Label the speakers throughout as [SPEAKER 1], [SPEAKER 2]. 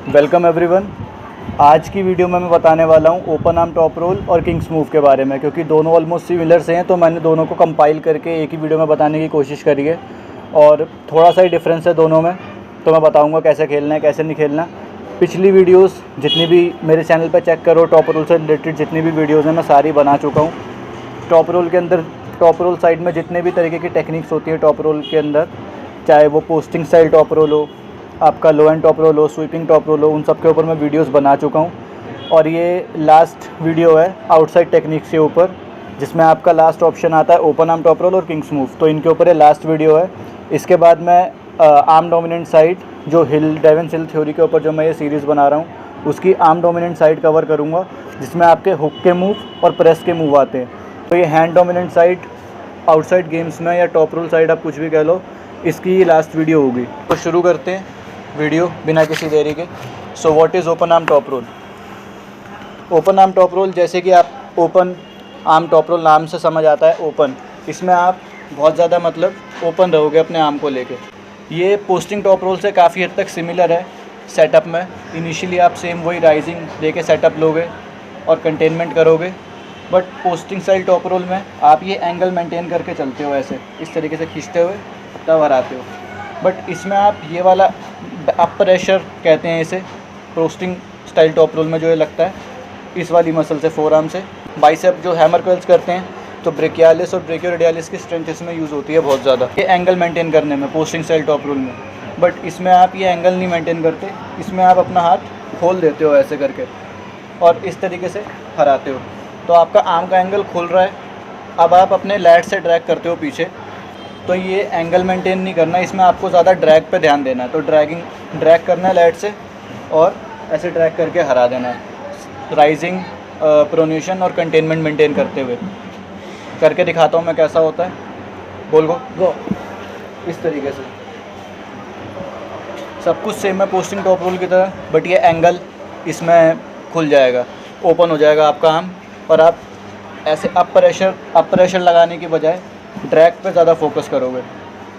[SPEAKER 1] Welcome everyone. आज की video में मैं बताने वाला हूँ ओपन आर्म टॉप रोल और किंग्स मूव के बारे में, क्योंकि दोनों ऑलमोस्ट सिमिलर से हैं, तो मैंने दोनों को कंपाइल करके एक ही वीडियो में बताने की कोशिश करी है। और थोड़ा सा ही डिफरेंस है दोनों में, तो मैं बताऊँगा कैसे खेलना है कैसे नहीं खेलना। पिछली वीडियोज़ जितनी भी मेरे चैनल पर चेक करो, टॉप रोल से रिलेटेड जितनी भी वीडियोज़ हैं मैं सारी बना चुका हूँ। टॉप रोल के अंदर, टॉप रोल साइड में जितने भी तरीके की टेक्निक्स होती है टॉप रोल के अंदर, चाहे वो पोस्टिंग स्टाइल टॉप रोल हो, आपका लो एंड टॉप रोल हो, स्वीपिंग टॉप रोल हो, उन सब के ऊपर मैं वीडियोस बना चुका हूँ। और ये लास्ट वीडियो है आउटसाइड टेक्निक्स के ऊपर, जिसमें आपका लास्ट ऑप्शन आता है ओपन आर्म टॉप रोल और किंग्स मूव। तो इनके ऊपर ये लास्ट वीडियो है। इसके बाद मैं आर्म डोमिनेंट साइड, जो डेविन हिल थ्योरी के ऊपर जो मैं ये सीरीज़ बना रहा हूँ, उसकी आर्म डोमिनेंट साइड कवर करूँगा, जिसमें आपके हुक के मूव और प्रेस के मूव आते हैं। तो ये hand dominant side outside games में, या टॉप रोल साइड आप कुछ भी कह लो, इसकी लास्ट वीडियो होगी। तो शुरू करते हैं वीडियो बिना किसी देरी के। So what is open arm top roll? Open arm top roll, जैसे कि आप ओपन आर्म टॉप रोल नाम से समझ आता है ओपन, इसमें आप बहुत ज़्यादा मतलब ओपन रहोगे अपने आर्म को लेके। ये पोस्टिंग टॉप रोल से काफ़ी हद तक सिमिलर है सेटअप में। इनिशियली आप सेम वही राइजिंग दे के सेटअप लोगे और कंटेनमेंट करोगे, but posting style top roll में आप ये एंगल मेंटेन करके चलते हो, ऐसे इस तरीके से खींचते हुए तब हराते हो। बट इसमें आप ये वाला अप प्रेशर कहते हैं इसे, पोस्टिंग स्टाइल टॉप रोल में जो ये लगता है इस वाली मसल से, फोर आर्म से। बाइसेप जो हैमर कर्ल्स करते हैं, तो ब्रेकियालिस और ब्रेकियोरेडियालिस की स्ट्रेंथ इसमें यूज़ होती है बहुत ज़्यादा, ये एंगल मेंटेन करने में पोस्टिंग स्टाइल टॉप रोल में। बट इसमें आप ये एंगल नहीं मेंटेन करते, इसमें आप अपना हाथ खोल देते हो ऐसे करके और इस तरीके से हराते हो। तो आपका आर्म का एंगल खुल रहा है, अब आप अपने लैट से ड्रैग करते हो पीछे, तो ये एंगल मेंटेन नहीं करना, इसमें आपको ज़्यादा ड्रैग पे ध्यान देना है। तो ड्रैग करना है लैट से और ऐसे ड्रैग करके हरा देना है, राइजिंग, प्रोन्यूशन और कंटेनमेंट मेंटेन करते हुए। करके दिखाता हूँ मैं कैसा होता है, बोल गो। इस तरीके से सब कुछ सेम है पोस्टिंग टॉप रोल की तरह, बट ये एंगल इसमें खुल जाएगा, ओपन हो जाएगा आपका आर्म, और आप ऐसे अप प्रेशर लगाने की बजाय ड्रैग पे ज़्यादा फोकस करोगे।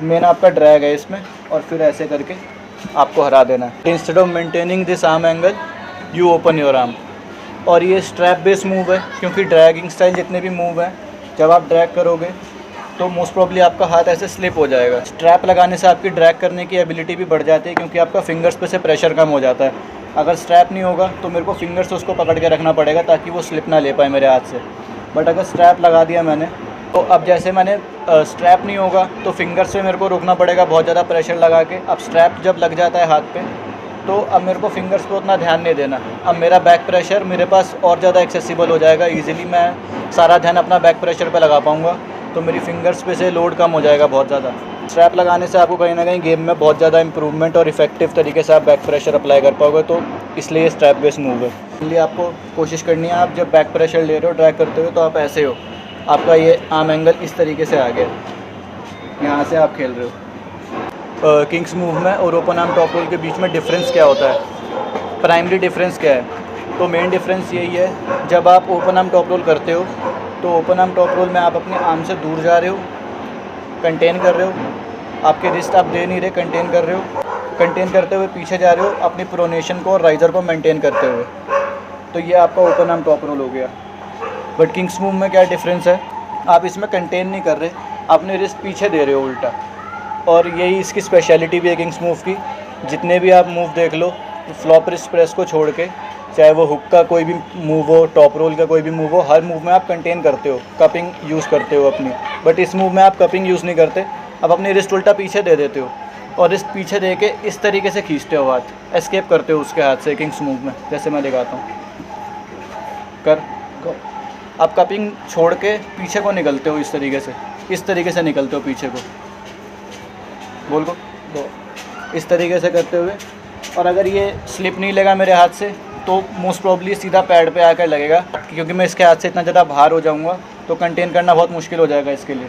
[SPEAKER 1] मेन आपका ड्रैग है इसमें, और फिर ऐसे करके आपको हरा देना है। Instead of maintaining this arm angle you open your arm. और ये स्ट्रैप बेस मूव है, क्योंकि ड्रैगिंग स्टाइल जितने भी मूव हैं, जब आप ड्रैग करोगे तो मोस्ट प्रॉब्ली आपका हाथ ऐसे स्लिप हो जाएगा। स्ट्रैप लगाने से आपकी ड्रैग करने की एबिलिटी भी बढ़ जाती है, क्योंकि आपका फिंगर्स पे से प्रेशर कम हो जाता है। अगर स्ट्रैप नहीं होगा तो मेरे को फिंगर्स से उसको पकड़ के रखना पड़ेगा ताकि वो स्लिप ना ले पाए मेरे हाथ से। बट अगर स्ट्रैप लगा दिया मैंने, तो अब जैसे मैंने स्ट्रैप नहीं होगा तो फिंगर से मेरे को रोकना पड़ेगा बहुत ज़्यादा प्रेशर लगा के। अब स्ट्रैप जब लग जाता है हाथ पे, तो अब मेरे को फिंगर्स पे उतना ध्यान नहीं देना। अब मेरा बैक प्रेशर मेरे पास और ज़्यादा एक्सेसिबल हो जाएगा, इजीली मैं सारा ध्यान अपना बैक प्रेशर पे लगा पाऊँगा, तो मेरी फिंगर्स पे से लोड कम हो जाएगा बहुत ज़्यादा। स्ट्रैप लगाने से आपको कहीं ना कहीं गेम में बहुत ज़्यादा इंप्रूवमेंट और इफेक्टिव तरीके से आप बैक प्रेशर अप्लाई कर पाओगे, तो इसलिए स्ट्रैप बेस मूव है। इसलिए आपको कोशिश करनी है, आप जब बैक प्रेशर ले रहे हो ड्रैग करते हो, तो आप ऐसे हो, आपका ये आर्म एंगल इस तरीके से आ गया, यहाँ से आप खेल रहे हो। किंग्स मूव में और ओपन आर्म टॉप रोल के बीच में डिफरेंस क्या होता है, प्राइमरी डिफरेंस क्या है? तो मेन डिफरेंस यही है, जब आप ओपन आर्म टॉप रोल करते हो तो ओपन आर्म टॉप रोल में आप अपने आर्म से दूर जा रहे हो, कंटेन कर रहे हो, आपके रिस्ट आप दे नहीं रहे, कंटेन कर रहे हो, कंटेन करते हुए पीछे जा रहे हो अपनी प्रोनेशन को और राइज़र को मेंटेन करते हुए। तो ये आपका ओपन आर्म टॉप रोल हो गया। बट किंग्स मूव में क्या डिफरेंस है, आप इसमें कंटेन नहीं कर रहे, अपने रिस्ट पीछे दे रहे हो उल्टा, और यही इसकी स्पेशलिटी भी है किंग्स मूव की। जितने भी आप मूव देख लो, फ्लॉप रिस्ट प्रेस को छोड़ के, चाहे वो हुक का कोई भी मूव हो, टॉप रोल का कोई भी मूव हो, हर मूव में आप कंटेन करते हो, कपिंग यूज़ करते हो अपनी। बट इस मूव में आप कपिंग यूज़ नहीं करते, अब अपनी रिस्ट उल्टा पीछे दे देते हो और रिस्ट पीछे दे के इस तरीके से खींचते हो, हाथ एस्केप करते हो उसके हाथ से किंग्स मूव में। जैसे मैं दिखाता हूँ, कर गो। आप कपिंग छोड़ के पीछे को निकलते हो, इस तरीके से निकलते हो पीछे को, बोल को इस तरीके से करते हुए। और अगर ये स्लिप नहीं लेगा मेरे हाथ से, तो मोस्ट प्रॉब्ली सीधा पैड पे आकर लगेगा, क्योंकि मैं इसके हाथ से इतना ज़्यादा बाहर हो जाऊंगा, तो कंटेन करना बहुत मुश्किल हो जाएगा इसके लिए।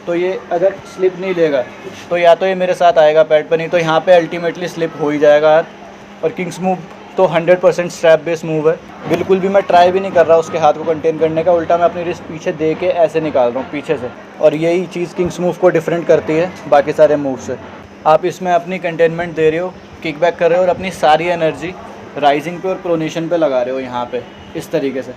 [SPEAKER 1] तो ये अगर स्लिप नहीं लेगा तो या तो ये मेरे साथ आएगा पैड पर, नहीं तो यहाँ पे अल्टीमेटली स्लिप हो ही जाएगा हाथ। और किंग्स मूव तो 100% स्ट्रैप बेस मूव है, बिल्कुल भी मैं ट्राई भी नहीं कर रहा उसके हाथ को कंटेन करने का, उल्टा मैं अपनी रिस्ट पीछे दे के ऐसे निकाल रहा हूँ पीछे से। और यही चीज़ किंग्स मूव को डिफरेंट करती है बाकी सारे मूव से। आप इसमें अपनी कंटेनमेंट दे रहे हो किक बैक कर रहे हो और अपनी सारी एनर्जी राइजिंग पे और प्रोनेशन पे लगा रहे हो यहाँ पे इस तरीके से।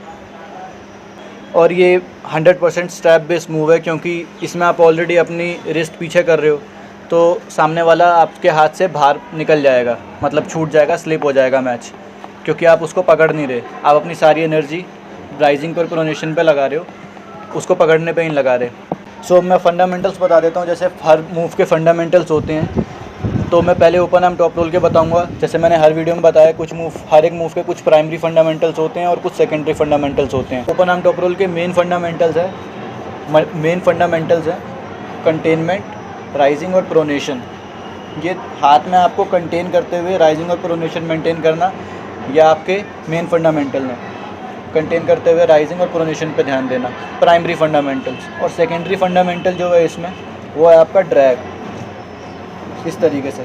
[SPEAKER 1] और ये 100% स्टेप बेस्ड मूव है, क्योंकि इसमें आप ऑलरेडी अपनी रिस्ट पीछे कर रहे हो, तो सामने वाला आपके हाथ से बाहर निकल जाएगा, मतलब छूट जाएगा, स्लिप हो जाएगा मैच, क्योंकि आप उसको पकड़ नहीं रहे। आप अपनी सारी एनर्जी राइजिंग पर प्रोनेशन पे लगा रहे हो, उसको पकड़ने पे ही लगा रहे। सो मैं फंडामेंटल्स बता देता हूँ। जैसे हर मूव के फंडामेंटल्स होते हैं, तो मैं पहले ओपन आर्म टॉप रोल के बताऊंगा। जैसे मैंने हर वीडियो में बताया, हर एक मूव के कुछ प्राइमरी फंडामेंटल्स होते हैं और कुछ सेकेंडरी फंडामेंटल्स होते हैं। ओपन आर्म टॉप रोल के मेन फंडामेंटल्स है कंटेनमेंट, राइजिंग और प्रोनेशन। ये हाथ में आपको कंटेन करते हुए राइजिंग और प्रोनेशन मेंटेन करना, यह आपके मेन फंडामेंटल हैं। कंटेन करते हुए राइजिंग और प्रोनेशन पे ध्यान देना, प्राइमरी फंडामेंटल्स। और सेकेंडरी फंडामेंटल जो है इसमें, वो है आपका ड्रैग, इस तरीके से।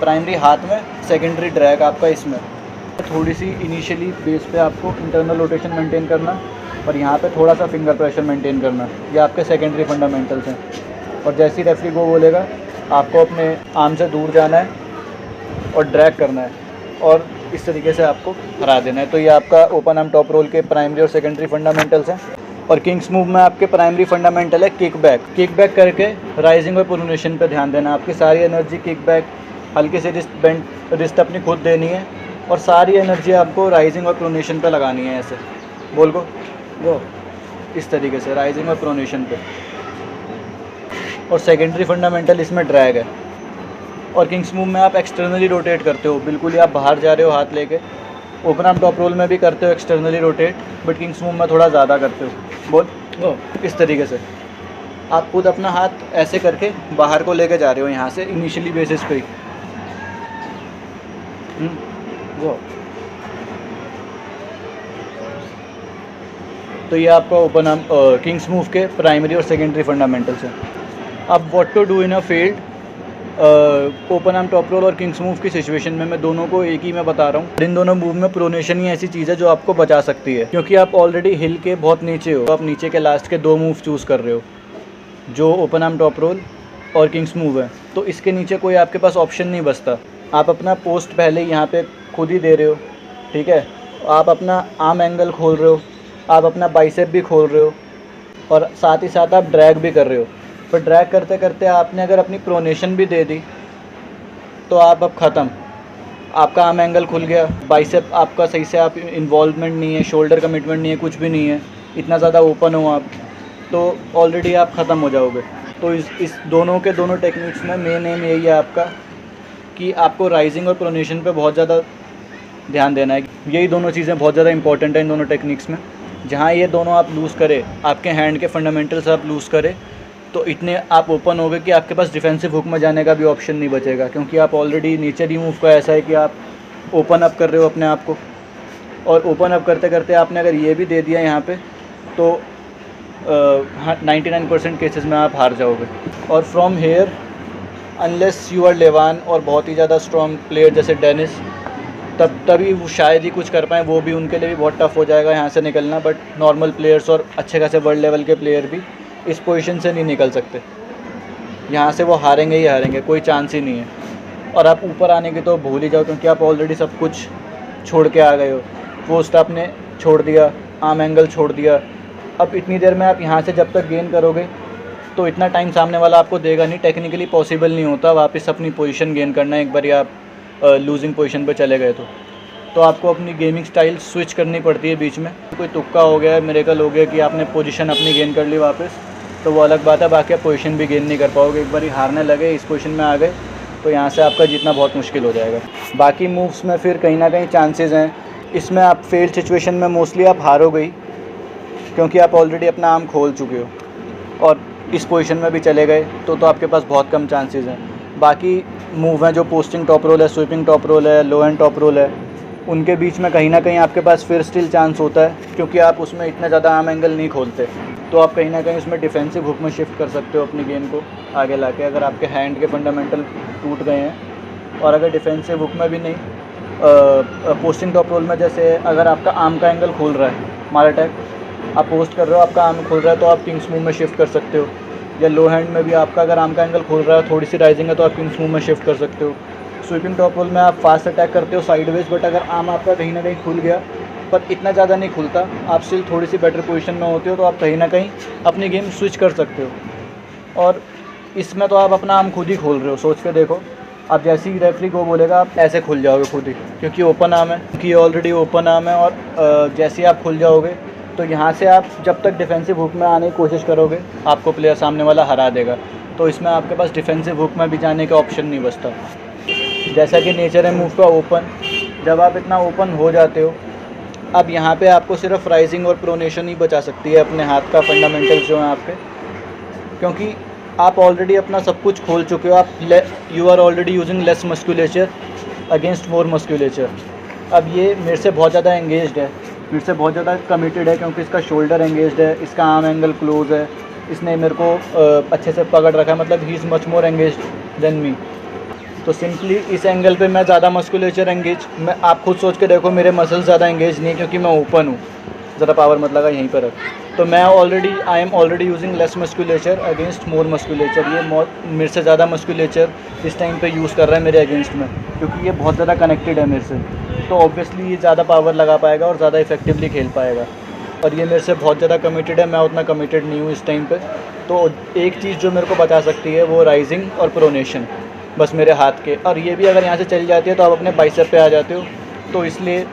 [SPEAKER 1] प्राइमरी हाथ में, सेकेंडरी ड्रैग आपका इसमें। थोड़ी सी इनिशियली बेस पे आपको इंटरनल रोटेशन मेंटेन करना और यहाँ पे थोड़ा सा फिंगर प्रेशर मेंटेन करना, ये आपके सेकेंडरी फंडामेंटल्स हैं। और जैसे ही रेफरी को बोलेगा, आपको अपने आर्म से दूर जाना है और ड्रैग करना है और इस तरीके से आपको हरा देना है। तो ये आपका ओपन आर्म टॉप रोल के प्राइमरी और सेकेंडरी फंडामेंटल्स हैं। और किंग्स मूव में आपके प्राइमरी फंडामेंटल है किक बैक। किक बैक करके राइजिंग और प्रोनेशन पे ध्यान देना। आपकी सारी एनर्जी किक बैक, हल्की सी रिस्ट अपनी खुद देनी है और सारी एनर्जी आपको राइजिंग और प्रोनेशन पे लगानी है। ऐसे बोल को वो इस तरीके से राइजिंग और प्रोनेशन पे। और सेकेंडरी फंडामेंटल इसमें ड्रैग है। और किंग्स मूव में आप एक्सटर्नली रोटेट करते हो, बिल्कुल ही आप बाहर जा रहे हो हाथ लेके। ओपन आर्म टॉप रोल में भी करते हो externally rotate, but Kings move में थोड़ा ज़्यादा करते हो। बोल इस तरीके से आप खुद अपना हाथ ऐसे करके बाहर को लेके जा रहे हो यहाँ से, इनिशियली बेसिस पे ही। वो तो ये आपका ओपन आर्म किंग्स मूव के प्राइमरी और सेकेंडरी फंडामेंटल्स हैं। अब what to do in a field, open arm top roll और किंग्स मूव की सिचुएशन में मैं दोनों को एक ही में बता रहा हूँ। इन दोनों मूव में प्रोनेशन ही ऐसी चीज़ है जो आपको बचा सकती है, क्योंकि आप ऑलरेडी हिल के बहुत नीचे हो। आप नीचे के लास्ट के 2 मूव चूज़ कर रहे हो, जो ओपन आर्म टॉप रोल और किंग्स मूव है। तो इसके नीचे कोई आपके पास ऑप्शन नहीं बचता। आप अपना पोस्ट पहले यहाँ पे खुद ही दे रहे हो, ठीक है। आप अपना आर्म एंगल खोल रहे हो, आप अपना बाइसेप भी खोल रहे हो और साथ ही साथ आप ड्रैग भी कर रहे हो। पर ड्रैग करते करते आपने अगर अपनी प्रोनेशन भी दे दी तो आप अब ख़त्म। आपका आर्म एंगल खुल गया, बाइसेप आपका सही से आप इन्वॉल्वमेंट नहीं है, शोल्डर कमिटमेंट नहीं है, कुछ भी नहीं है, इतना ज़्यादा ओपन हो आप, तो ऑलरेडी आप ख़त्म हो जाओगे। तो इस दोनों के दोनों टेक्निक्स में मेन एम यही है आपका कि आपको राइजिंग और प्रोनेशन पे बहुत ज़्यादा ध्यान देना है। यही दोनों चीज़ें बहुत ज़्यादा इंपॉर्टेंट हैं इन दोनों टेक्निक्स में। जहाँ ये दोनों आप लूज़ करें, आपके हैंड के फंडामेंटल्स आप लूज़ करें, तो इतने आप ओपन हो गए कि आपके पास डिफेंसिव हुक में जाने का भी ऑप्शन नहीं बचेगा, क्योंकि आप ऑलरेडी नेचर ही मूव का ऐसा है कि आप ओपन अप कर रहे हो अपने आप को। और ओपन अप करते करते आपने अगर ये भी दे दिया यहाँ पे, तो 99% केसेस में आप हार जाओगे। और from here unless you are लेवान और बहुत ही ज़्यादा स्ट्रॉन्ग प्लेयर जैसे डेनिस, तभी वो शायद ही कुछ कर पाएँ, वो भी उनके लिए भी बहुत टफ हो जाएगा यहाँ से निकलना। बट नॉर्मल प्लेयर्स और अच्छे खासे वर्ल्ड लेवल के प्लेयर भी इस पोजीशन से नहीं निकल सकते। यहाँ से वो हारेंगे ही हारेंगे, कोई चांस ही नहीं है। और आप ऊपर आने की तो भूल ही जाओ, क्योंकि आप ऑलरेडी सब कुछ छोड़ के आ गए हो। पोस्ट आपने छोड़ दिया, आर्म एंगल छोड़ दिया। अब इतनी देर में आप यहाँ से जब तक गेन करोगे तो इतना टाइम सामने वाला आपको देगा नहीं, टेक्निकली पॉसिबल नहीं होता वापस अपनी पोजीशन गेन करना एक बार आप लूजिंग पोजीशन पे चले गए तो आपको अपनी गेमिंग स्टाइल स्विच करनी पड़ती है बीच में। कोई तुक्का हो गया, मिरेकल हो गया कि आपने पोजीशन अपनी गेन कर ली वापस, तो वो अलग बात है। बाकी आप पोजीशन भी गेन नहीं कर पाओगे। एक बार ही हारने लगे, इस पोजीशन में आ गए, तो यहाँ से आपका जीतना बहुत मुश्किल हो जाएगा। बाकी मूव्स में फिर कहीं ना कहीं चांसेस हैं। इसमें आप फेल्ड सिचुएशन में मोस्टली आप हारोगे ही, क्योंकि आप ऑलरेडी अपना आर्म खोल चुके हो और इस पोजीशन में भी चले गए तो आपके पास बहुत कम चांसेस हैं। बाकी मूव हैं जो पोस्टिंग टॉप रोल है, स्वीपिंग टॉप रोल है, लो एंड टॉप रोल है, उनके बीच में कहीं ना कहीं आपके पास फिर स्टिल चांस होता है, क्योंकि आप उसमें इतना ज़्यादा आर्म एंगल नहीं खोलते। तो आप कहीं ना कहीं उसमें डिफेंसिव हुक में शिफ्ट कर सकते हो अपनी गेम को आगे लाके, अगर आपके हैंड के फंडामेंटल टूट गए हैं। और अगर डिफेंसिव हुक में भी नहीं, पोस्टिंग टॉप रोल में जैसे अगर आपका आर्म का एंगल खोल रहा है, मार अटैक आप पोस्ट कर रहे हो, आपका आर्म खोल रहा है, तो आप किंग्स मूव में शिफ्ट कर सकते हो। या लो हैंड में भी आपका अगर आर्म का एंगल खोल रहा है, थोड़ी सी राइजिंग है, तो आप किंग्स मूव में शिफ्ट कर सकते हो। स्वीपिंग टॉप रोल में आप फास्ट अटैक करते हो साइडवेज, बट अगर आर्म आपका कहीं ना कहीं खुल गया, पर इतना ज़्यादा नहीं खुलता, आप स्टिल थोड़ी सी बेटर पोजीशन में होते हो, तो आप कहीं ना कहीं अपनी गेम स्विच कर सकते हो। और इसमें तो आप अपना आर्म खुद ही खोल रहे हो, सोच के देखो, आप जैसे ही रेफरी को बोलेगा आप ऐसे खुल जाओगे खुद ही, क्योंकि ओपन आर्म है, क्योंकि ऑलरेडी ओपन आर्म है। और जैसे ही आप खुल जाओगे तो यहाँ से आप जब तक डिफेंसिव हुक में आने की कोशिश करोगे, आपको प्लेयर सामने वाला हरा देगा। तो इसमें आपके पास डिफेंसिव हुक में भी जाने का ऑप्शन नहीं बचता। जैसा कि नेचर है मूव का ओपन, जब आप इतना ओपन हो जाते हो, अब यहाँ पे आपको सिर्फ राइजिंग और प्रोनेशन ही बचा सकती है अपने हाथ का फंडामेंटल्स जो हैं आपके, क्योंकि आप ऑलरेडी अपना सब कुछ खोल चुके हो। आप you are already using less musculature against more musculature. अब ये मेरे से बहुत ज़्यादा एंगेज्ड है, मेरे से बहुत ज़्यादा कमिटेड है, क्योंकि इसका शोल्डर एंगेज्ड है, इसका आर्म एंगल क्लोज है, इसने मेरे को अच्छे से पकड़ रखा है, मतलब he is much more engaged than me. तो सिंपली इस एंगल पे मैं ज़्यादा मस्कुलेचर एंगेज, मैं आप खुद सोच के देखो मेरे मसल्स ज़्यादा एंगेज नहीं है, क्योंकि मैं ओपन हूँ। ज़रा पावर मत लगा यहीं पर रख। तो मैं I am already using less musculature against more musculature. ये मेरे से ज़्यादा मस्कुलेचर इस टाइम पे यूज़ कर रहा है मेरे अगेंस्ट में, क्योंकि ये बहुत ज़्यादा कनेक्टेड है मेरे से। तो ऑब्वियसली ये ज़्यादा पावर लगा पाएगा और ज़्यादा इफेक्टिवली खेल पाएगा। और ये मेरे से बहुत ज़्यादा कमिटेड है, मैं उतना कमिटेड नहीं हूँ इस टाइम पे। तो एक चीज़ जो मेरे को बचा सकती है वो राइजिंग और प्रोनेशन, बस मेरे हाथ के। और ये भी अगर यहाँ से चली जाती है तो आप अपने बाइसेप पे आ जाते हो, तो इसलिए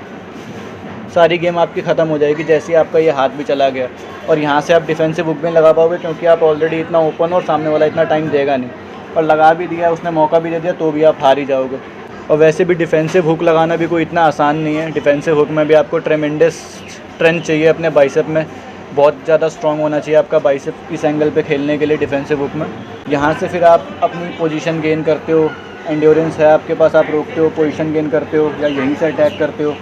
[SPEAKER 1] सारी गेम आपकी ख़त्म हो जाएगी जैसे ही आपका ये हाथ भी चला गया। और यहाँ से आप डिफेंसिव हुक भी लगा पाओगे, क्योंकि आप ऑलरेडी इतना ओपन और सामने वाला इतना टाइम देगा नहीं, और लगा भी दिया, उसने मौका भी दे दिया, तो भी आप हार ही जाओगे। और वैसे भी डिफेंसिव हुक लगाना भी कोई इतना आसान नहीं है। डिफेंसिव हुक में भी आपको ट्रेमेंडस स्ट्रेंथ चाहिए अपने बाइसेप में, बहुत ज़्यादा स्ट्रॉन्ग होना चाहिए आपका बाइसेप इस एंगल पे खेलने के लिए डिफेंसिव हुक में। यहाँ से फिर आप अपनी पोजीशन गेन करते हो, एंड्योरेंस है आपके पास, आप रोकते हो, पोजीशन गेन करते हो, या यहीं से अटैक करते हो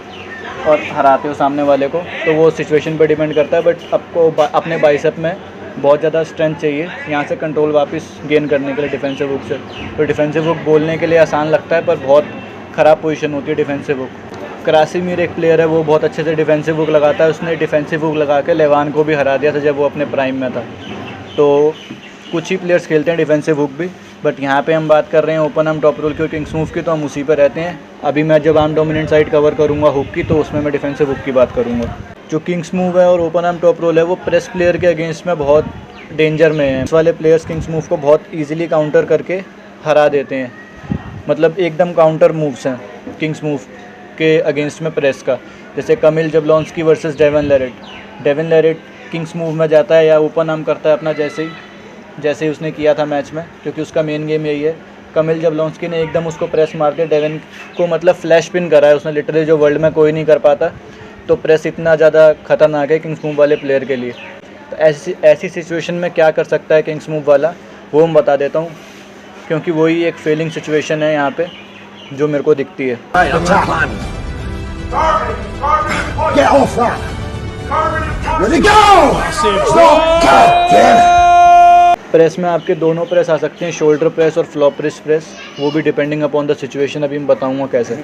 [SPEAKER 1] और हराते हो सामने वाले को। तो वो सिचुएशन पे डिपेंड करता है, बट आपको अपने बाइसेप में बहुत ज़्यादा स्ट्रेंथ चाहिए यहाँ से कंट्रोल वापस गेन करने के लिए डिफेंसिव हुक से। तो डिफेंसिव हुक बोलने के लिए आसान लगता है, पर बहुत ख़राब पोजीशन होती है डिफेंसिव हुक। क्रासिमीर एक प्लेयर है, वो बहुत अच्छे से डिफेंसिव हुक लगाता है, उसने डिफेंसिव हुक लगा के लेवान को भी हरा दिया था जब वो अपने प्राइम में था। तो कुछ ही प्लेयर्स खेलते हैं डिफेंसिव हुक भी, बट यहाँ पे हम बात कर रहे हैं ओपन आर्म टॉप रोल की और किंग्स मूव की, तो हम उसी पर रहते हैं। अभी मैं जब आर्म डोमिनेंट साइड कवर करूँगा हुक की, तो उसमें मैं डिफेंसिव हुक की बात करूँगा। जो किंग्स मूव है और ओपन आर्म टॉप रोल है, वो प्रेस प्लेयर के अगेंस्ट में बहुत डेंजर में है। इस वाले प्लेयर्स किंग्स मूव को बहुत ईजिली काउंटर करके हरा देते हैं, मतलब एकदम काउंटर मूव्स हैं किंग्स मूव के अगेंस्ट में प्रेस का। जैसे Camille जबलॉन्स्की versus Devon लेरेट Kings move में जाता है या ओपन आर्म करता है अपना, जैसे ही उसने किया था मैच में, क्योंकि उसका मेन गेम यही है। कमिल जबलॉन्स्की ने एकदम उसको प्रेस मार के डेवन को मतलब फ्लैश पिन करा है उसने, लिटरली जो वर्ल्ड में कोई नहीं कर पाता। तो प्रेस इतना ज़्यादा खतरनाक है किंग्स मूव वाले प्लेयर के लिए। तो ऐसी सिचुएशन में क्या कर सकता है किंग्स मूव वाला, वो मैं बता देता हूँ, क्योंकि वही एक फेलिंग सिचुएशन है यहाँ पे जो मेरे को दिखती है। प्रेस में आपके दोनों प्रेस आ सकते हैं, शोल्डर प्रेस और फ्लॉप रिस्ट प्रेस, वो भी डिपेंडिंग अपॉन द सिचुएशन। अभी मैं बताऊँगा कैसे।